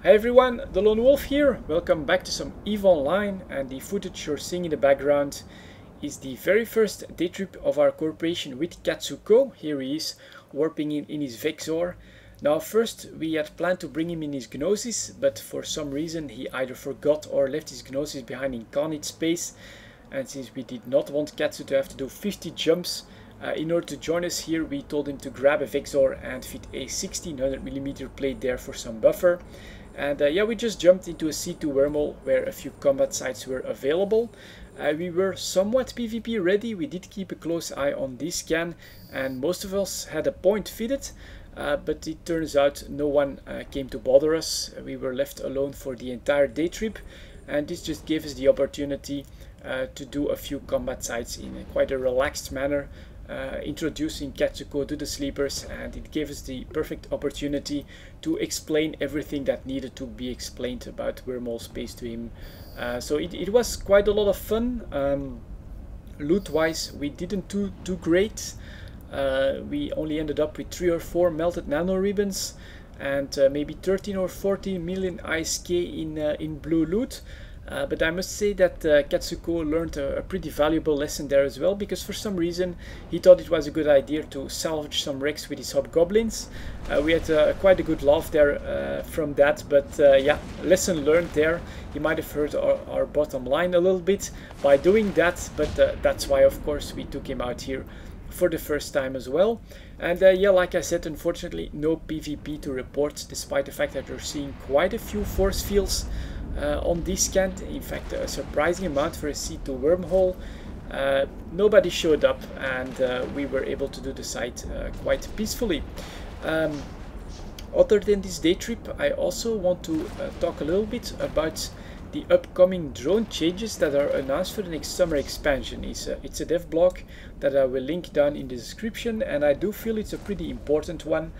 Hi everyone, delonewolf here. Welcome back to some EVE Online, and the footage you're seeing in the background is the very first day trip of our cooperation with Katsuko. Here he is, warping in his Vexor. Now first we had planned to bring him in his Gnosis, but for some reason he either forgot or left his Gnosis behind in Khanid space, and since we did not want Katsu to have to do 50 jumps in order to join us here, we told him to grab a Vexor and fit a 1600mm plate there for some buffer. And yeah, we just jumped into a C2 wormhole where a few combat sites were available. We were somewhat PvP ready. We did keep a close eye on this scan, and most of us had a point fitted, but it turns out no one came to bother us. We were left alone for the entire day trip, and this just gave us the opportunity to do a few combat sites in quite a relaxed manner, introducing Katsuko to the sleepers, and it gave us the perfect opportunity to explain everything that needed to be explained about wormhole space to him. So it was quite a lot of fun. Loot wise, we didn't do too great. We only ended up with 3 or 4 melted nano ribbons and maybe 13 or 14 million ISK in blue loot. But I must say that Katsuko learned a pretty valuable lesson there as well, because for some reason he thought it was a good idea to salvage some wrecks with his hobgoblins. We had quite a good laugh there from that, but yeah, lesson learned there. He might have hurt our bottom line a little bit by doing that, but that's why of course we took him out here for the first time as well. And yeah, like I said, unfortunately no PvP to report, despite the fact that we're seeing quite a few force fields on this scan. In fact, a surprising amount for a C2 wormhole. Nobody showed up, and we were able to do the site quite peacefully. Other than this day trip, I also want to talk a little bit about the upcoming drone changes that are announced for the next summer expansion. It's a dev blog that I will link down in the description, and I do feel it's a pretty important one.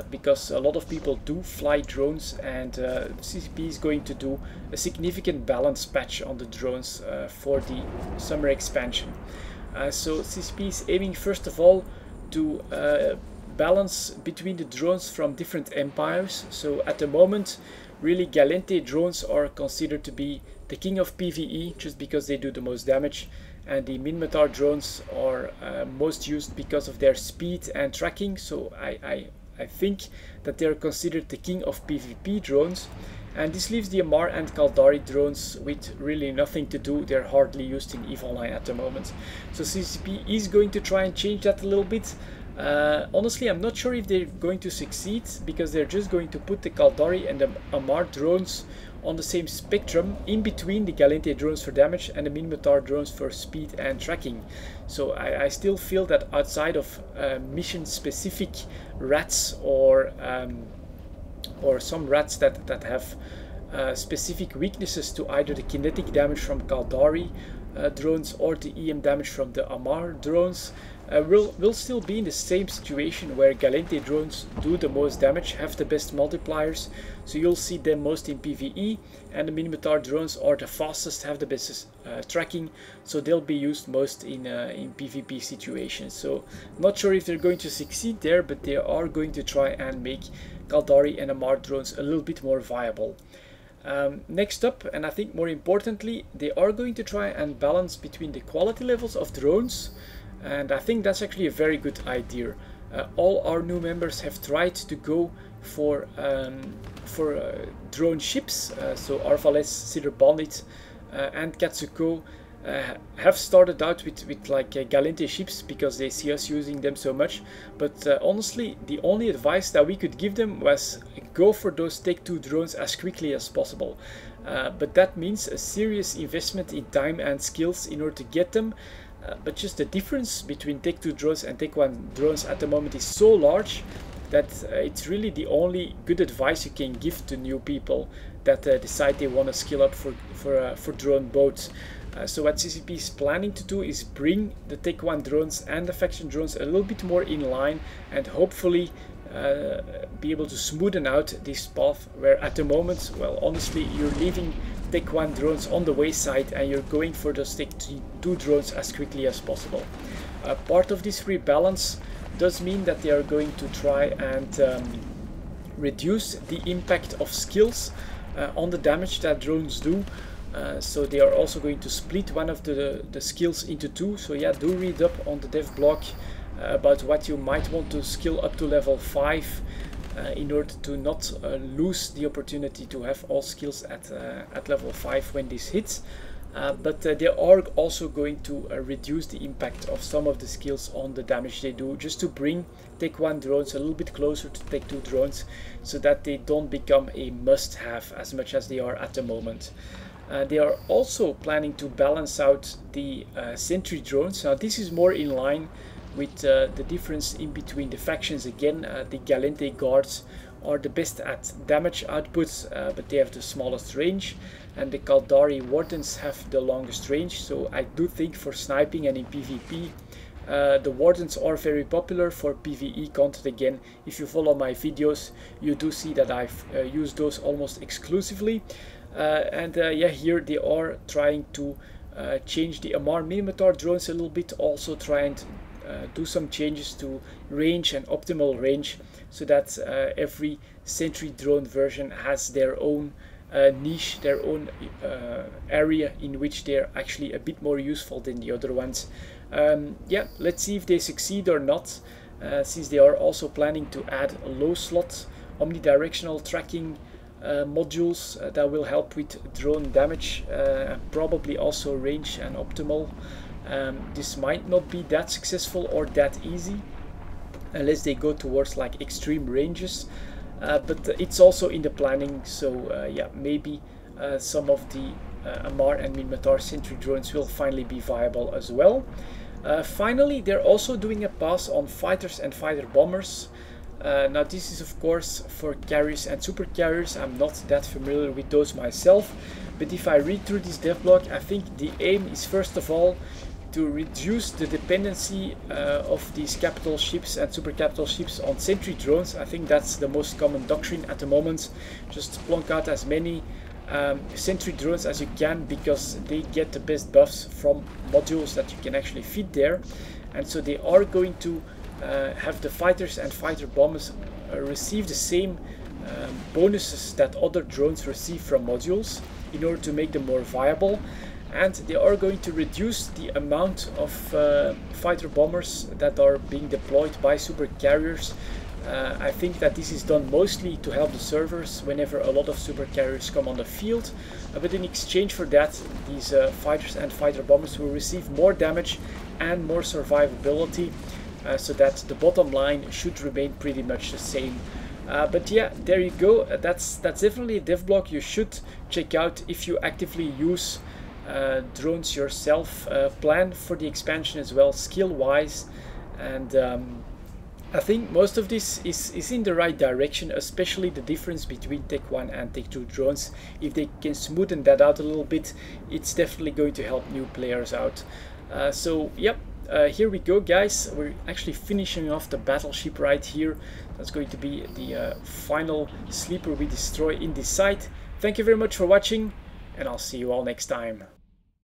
Because a lot of people do fly drones, and CCP is going to do a significant balance patch on the drones for the summer expansion. So CCP is aiming first of all to balance between the drones from different empires. So at the moment, really Gallente drones are considered to be the king of PvE just because they do the most damage, and the Minmatar drones are most used because of their speed and tracking. So I think that they are considered the king of PvP drones, and this leaves the Amar and Kaldari drones with really nothing to do. They're hardly used in EVE Online at the moment. So CCP is going to try and change that a little bit. Honestly, I'm not sure if they're going to succeed, because they're just going to put the Kaldari and the Amar drones on the same spectrum in between the Gallente drones for damage and the Minmatar drones for speed and tracking. So I still feel that outside of mission specific rats or some rats that have specific weaknesses to either the kinetic damage from Kaldari drones or the EM damage from the Amar drones, we'll still be in the same situation where Gallente drones do the most damage, have the best multipliers, so you'll see them most in PvE, and the Minmatar drones are the fastest, have the best tracking, so they'll be used most in PvP situations. So not sure if they're going to succeed there, but they are going to try and make Kaldari and Amar drones a little bit more viable. Next up, and I think more importantly, they are going to try and balance between the quality levels of drones, and I think that's actually a very good idea. All our new members have tried to go for drone ships, so Arvales, Cedar Bandit and Katsuko have started out with like Gallente ships because they see us using them so much, but honestly the only advice that we could give them was go for those Take 2 drones as quickly as possible. But that means a serious investment in time and skills in order to get them. But just the difference between Take 2 drones and Take 1 drones at the moment is so large that it's really the only good advice you can give to new people that decide they want to skill up for drone boats. So what CCP is planning to do is bring the Take 1 drones and the faction drones a little bit more in line, and hopefully be able to smoothen out this path where at the moment, well, honestly, you're leaving Take 1 drones on the wayside and you're going for those Take 2 drones as quickly as possible. Part of this rebalance does mean that they are going to try and reduce the impact of skills on the damage that drones do. So they are also going to split one of the skills into two. So yeah, do read up on the dev blog about what you might want to skill up to level 5 in order to not lose the opportunity to have all skills at level 5 when this hits. But they are also going to reduce the impact of some of the skills on the damage they do, just to bring Tech 1 drones a little bit closer to Tech 2 drones, so that they don't become a must-have as much as they are at the moment. They are also planning to balance out the sentry drones. Now this is more in line with the difference in between the factions. Again, the Galente guards are the best at damage outputs, but they have the smallest range, and the Kaldari wardens have the longest range. So I do think for sniping and in PvP, the wardens are very popular. For PvE content, again, if you follow my videos, you do see that I've used those almost exclusively. Yeah, here they are trying to change the Amar Minotaur drones a little bit, also trying to do some changes to range and optimal range, so that every sentry drone version has their own niche, their own area in which they're actually a bit more useful than the other ones. Yeah, let's see if they succeed or not, since they are also planning to add low slot omnidirectional tracking modules that will help with drone damage, probably also range and optimal. This might not be that successful or that easy unless they go towards like extreme ranges, but it's also in the planning. So yeah, maybe some of the Amar and Minotaur sentry drones will finally be viable as well. Finally, they're also doing a pass on fighters and fighter bombers. Now this is of course for carriers and super carriers. I'm not that familiar with those myself, but if I read through this devlog, I think the aim is first of all to reduce the dependency of these capital ships and super capital ships on sentry drones. I think that's the most common doctrine at the moment. Just plonk out as many sentry drones as you can, because they get the best buffs from modules that you can actually fit there. And so they are going to have the fighters and fighter bombers receive the same bonuses that other drones receive from modules in order to make them more viable. And they are going to reduce the amount of fighter bombers that are being deployed by super carriers. I think that this is done mostly to help the servers whenever a lot of super carriers come on the field, but in exchange for that, these fighters and fighter bombers will receive more damage and more survivability, so that the bottom line should remain pretty much the same. But yeah, there you go. That's definitely a devblog you should check out if you actively use drones yourself. Plan for the expansion as well, skill wise, and I think most of this is in the right direction, especially the difference between Tech 1 and Tech 2 drones. If they can smoothen that out a little bit, it's definitely going to help new players out. So yep, here we go guys. We're actually finishing off the battleship right here. That's going to be the final sleeper we destroy in this site. Thank you very much for watching, and I'll see you all next time.